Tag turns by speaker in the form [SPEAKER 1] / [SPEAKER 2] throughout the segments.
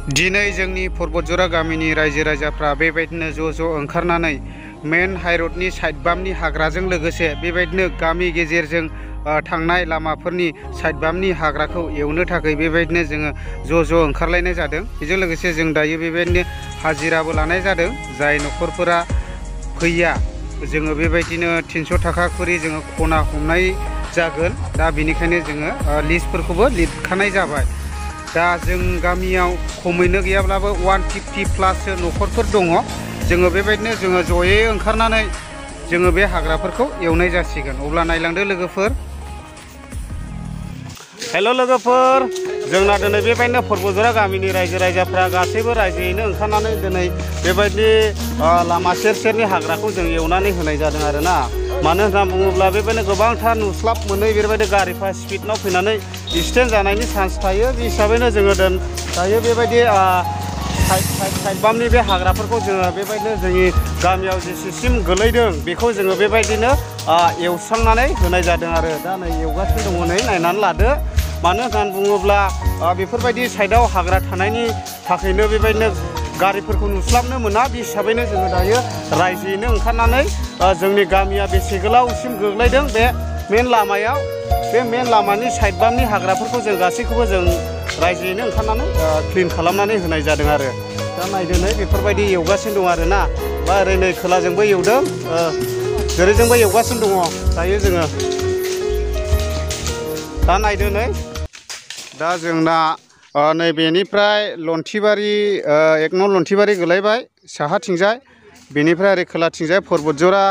[SPEAKER 1] दिनै जोंनि पर्बतजरा गामिनि रायजो राजाफ्रा बेबायदिनो ज' ओंखारनानै मेन हाइरडनि साइड बामनि हाग्राजों लोगोसे बेबायदिनो गामि गेजेरजों थांनाय लामाफोरनि साइड बामनि हाग्राखौ एवनो थाखाय बेबायदिनो जोङो ज' ओंखारलायनाय जादों। बेजों लोगोसे जों दायो बेबायदिनो हाजिराबो लानाय जादों। जाय न'खरफोरा फैया जोङो बेबायदिनो 300 थाखा खरि जोङो खना हमनाय जागोन। दा बेनिखायनो जोङो लिस्टफोरखौबो लिरखानाय जाबाय। दा जों गामियाव खमैनो गैयाब्लाबो 150 प्लाससो न'खरफोर दङ। जोङो बेबायदिनो जोङो जयै ओंखारनानै जोङो बे हाग्राफोरखौ एवनाय जासिगोन। अब्ला नायलांदो लोगोफोर। हेल' लोगोफोर, जोंना दिनै बेबायदिनो पर्बतजरा गामिनि रायजो राजाफ्रा गासैबो रायजोयैनो ओंखारनानै दिनै बेबायदि लामा सेरनि हाग्राखौ जों एवनानै होनाय जादों आरोना। मानो होनना बुङोब्ला बेबायदिनो गोबांथार नुस्लाब मोनै बेबायदि गारिफ्रा स्पिडनाव फैनानै एक्सिडेन्ट जानायनि चान्स थायो। बे हिसाबैनो जोङो दायो बेबायदि साइड बामनि बे हाग्राफोरखौ जोङो बेबायदिनो जोंनि गामियाव जेसेसिम गोलैदों बेखौ जोङो बेबायदिनो एवस्रांनानै होनाय जादों आरो। दा नै एवगासिनो दङ, नै नायनानै लादो। मानो होननानै बुङोब्ला बेफोरबायदि साइडआव हाग्रा थानायनि थाखायनो बेबायदिनो गारिफोरखौ नुस्लाबनो मोना। बे हिसाबैनो जोङो दायो रायजोयैनो ओंखारनानै जोंनि गामिया बेसे गोलावसिम गोग्लैदों बे मेन लामायाव, बे मेन लामानि साइड बामनि हाग्राफोरखौ जों गासैखौबो जों रायजोयैनो ओंखारनानै क्लिन खालामनानै होनाय जादों आरो। दा नायदो नै बेफोरबायदि एवगासिनो दं आरोना। बा ओरै नै खोलाजोंबो एवदों, जेरैजोंबो एवगासिनो दङ दायो जोङो। दा नायदो नै, दा जोंना नैबेनिफ्राय लन्थिबारि 1 नं लन्थिबारि गोलैबाय साहाथिंजाय, बेनिफ्राय ओरै खोलाथिंजाय पर्बतजरा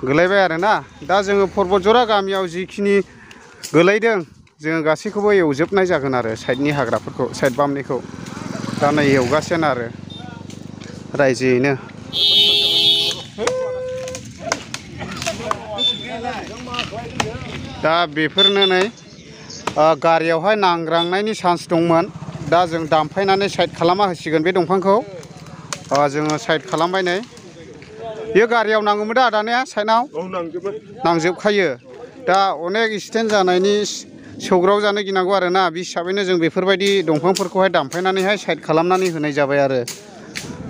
[SPEAKER 1] गोलैबाय आरोना। दा जोङो पर्बतजरा गामियाव जिखिनि गोलैदों जोङो गासैखौबो एवजोबनाय जागोन आरो साइडनि हाग्राफोरखौ, साइड बामनिखौ। दा नै एवगासिनो आरो रायजोयैनो। दा बेफोरनो नै गारियावहाय नांग्रांनायनि चान्स दंमोन। दा जों दामफायनानै साइड खालामना होसिगोन बे दंफांखौ। जोङो साइड खालामबाय नै। बेयो गारियाव नाङोमोन दा दानिया साइडआव? औ नांजोबखायो। दा अनेक एक्सिडेन्ट जानायनि सौग्राव जानो गिनांगौ आरोना। बे हिसाबैनो जों बेफोरबायदि दंफांफोरखौहाय दामफायनानैहाय साइड खालामनानै होनाय जाबाय आरो।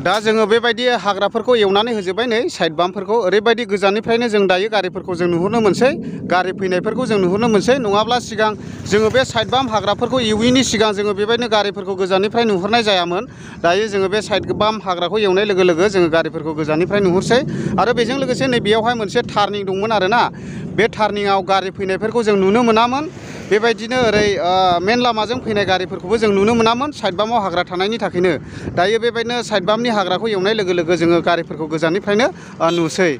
[SPEAKER 1] दा जोङो बेबायदि हाग्राफोरखौ एवनानै होजोब्बाय नै साइड बामफोरखौ। ओरैबायदि गोजाननिफ्रायनो जों दायो गारिफोरखौ जों नुहुरनो मोनसै, गारि फैनायफोरखौ जों नुहुरनो मोनसै। नङाब्ला सिगां जोङो बे साइड बाम हाग्राफोरखौ एवैनि सिगां जोङो बेबायदिनो गारिफोरखौ गोजाननिफ्राय नुहुरनाय जायामोन। दायो जोङो बे साइड बाम हाग्राखौ एवनाय लोगो लोगो जोङो गारिफोरखौ गोजाननिफ्राय नुहुरसै। आरो बेजों लोगोसे नै बेयावहाय मोनसे टार्निं दंमोन आरोना। बे टार्निंआव गारि फैनायफोरखौ जों नुनो मोनामोन। बेबायदिनो ओरै मेन लामाजों फैनाय गारिफोरखौबो जों नुनो मोनामोन साइड बामाव हाग्रा थानायनि थाखायनो। दायो बेबायदिनो साइड बामनि हाग्राखौ एवनाय लोगो लोगो जोङो गारिफोरखौ गोजाननिफ्रायनो नुसै।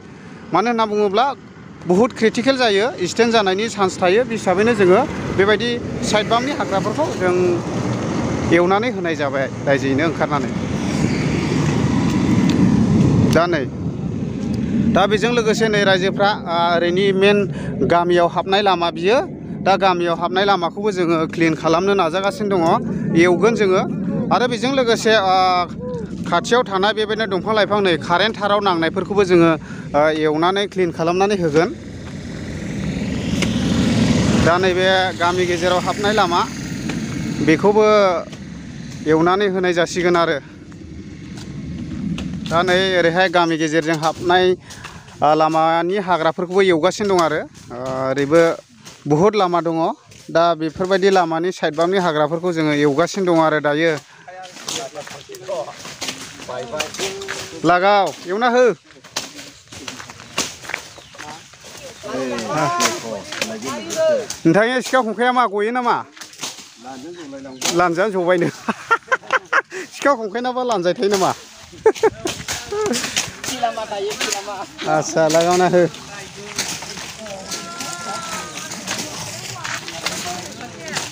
[SPEAKER 1] मानो होनना बुङोब्ला बुहुद क्रिटिकेल जायो, एक्सिडेन्ट जानायनि चान्स थायो। बे हिसाबैनो जोङो बेबायदि साइड बामनि हाग्राफोरखौ जों एवनानै होनाय जाबाय रायजोयैनो ओंखारनानै। दा नै, दा बेजों लोगोसे नै रायजोफ्रा ओरैनि मेन गामियाव हाबनाय लामा बियो। दा गामियाव हाबनाय लामाखौबो जोङो क्लिन खालामनो नाजागासिनो दङ, एवगोन जोङो। आरो बेजों लोगोसे खाथियाव थानाय बेबायदिनो दंफां लाइफां नै कारेन्ट थाराव नांनायफोरखौबो जोङो एवनानै क्लिन खालामनानै होगोन। दा नैबे गामि गेजेराव हाबनाय लामा बेखौबो एवनानै होनाय जासिगोन आरो। दा नै ओरैहाय गामि गेजेरजों हाबनाय लामानि हाग्राफोरखौबो एवगासिनो दं आरो। ओरैबो बहुद लामा दङ। दा बेफोरबायदि लामानि साइड बामनि हाग्राफोरखौ जोङो एवगासिनो दं आरो दायो। लागाव एवना हो। नोंथांनि सिखा खंखाइया मा गयो नामा? लानजायानो जबायनो। सिखा खंखाइनाबा लानजाय थायो नामा? आदसा लागावना हो।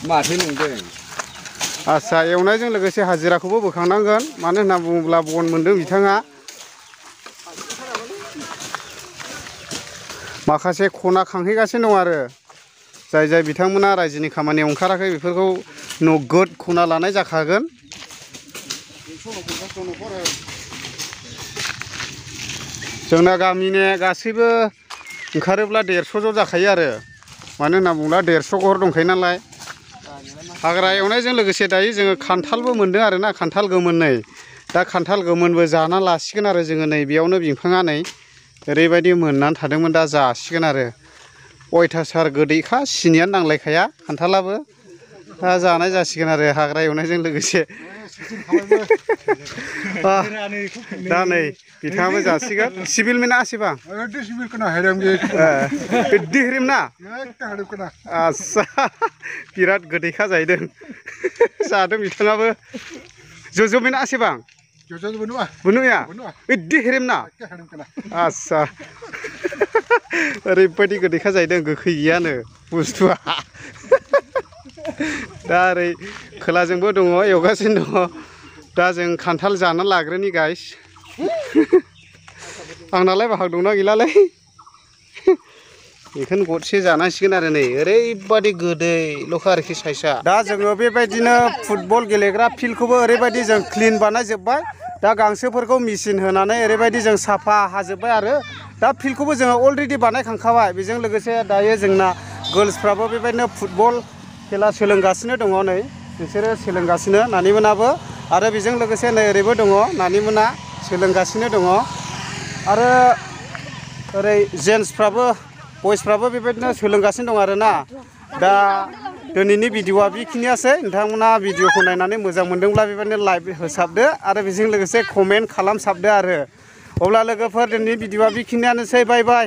[SPEAKER 1] माथो नंदों। आदसा एवनायजों लोगोसे हाजिराखौबो बोखांनांगोन। मानो होनना बुङोब्ला बन मोनदों बिथाङा। माखासे खना खांहैगासिनो दं आरो। जाय बिथांमोना रायजोनि खामानियाव ओंखाराखै बेफोरखौ नोगोद खना लानाय जाखागोन। जोंना गामिनि गासैबो ओंखारोब्ला 150 जन जाखायो आरो। मानो होनना बुङोब्ला 150 घर दंखायो नालाय। हाग्रा एवनायजों लोगोसे दायो जोङो खान्थालबो मोन्दों आरोना खान्थाल गोमोननै दा खान्थाल गोमोनबो जाना लासिगोन आरो जोङो नै बेयावनो बिफाङा नै ओरैबायदि मोननानै थादोंमोन दा जासिगोन आरो अयथासार गोदैखा सिनियानो नांलायखाया खान्थालाबो दा जानाय जासिगोन आरो हाग्रा एवनायजों लोगोसे दा नै बिथाङाबो जासिगोन सिबिलमोना आसिबा दिहिरिमना आस्सा बिराद गोदैखा जाहैदों जादों बिथाङाबो जज'मिना आसिबां बुनुया दिहिरिमना आस्सा ओरैबायदि गोदैखा जाहैदों गोखै गैयानो बुस्थुआ दा ओरै खोलाजोंबो दङ एवगासिनो दङ दा जों खान्थाल जाना लाग्रोनि गाइस आंनालाय बाहाग दंना गैलालै बेखौनो गरसे जानांसिगोन आरो नै ओरैबायदि गोदैल'खा आरोखि साइसआ दा जोङो बेबायदिनो फुटबल गेलेग्रा फिल्डखौबो ओरैबायदि जों क्लिन बानायजोब्बाय दा गांसोफोरखौ मेचिन होनानै ओरैबायदि जों साफा हाजोब्बाय आरो दा फिल्डखौबो जोङो अलरेडि बानायखांखाबाय बेजों लोगोसे दायो जोंना गार्लसफ्राबो बेबायदिनो फुटबल खेला सोलोंगासिनो दङ नै बिसोरो सोलोंगासिनो नानिमोनाबो आरो बेजों लोगोसे नै ओरैबो दङ नानिमोना सोलोंगासिनो दङ आरो ओरै जेन्टसफ्राबो बयसफ्राबो बेबायदिनो सोलोंगासिनो दं आरोना दा दिनैनि भिडिअआ बेखिनियासै नोंथांमोना भिडिअखौ नायनानै मोजां मोनदोंब्ला बेबायदिनो लाइक होसाबदो आरो बेजों लोगोसे कमेन्ट खालामसाबदो आरो अब्ला लोगोफोर दिनैनि भिडिअआ बेखिनियानोसै बाय बाय।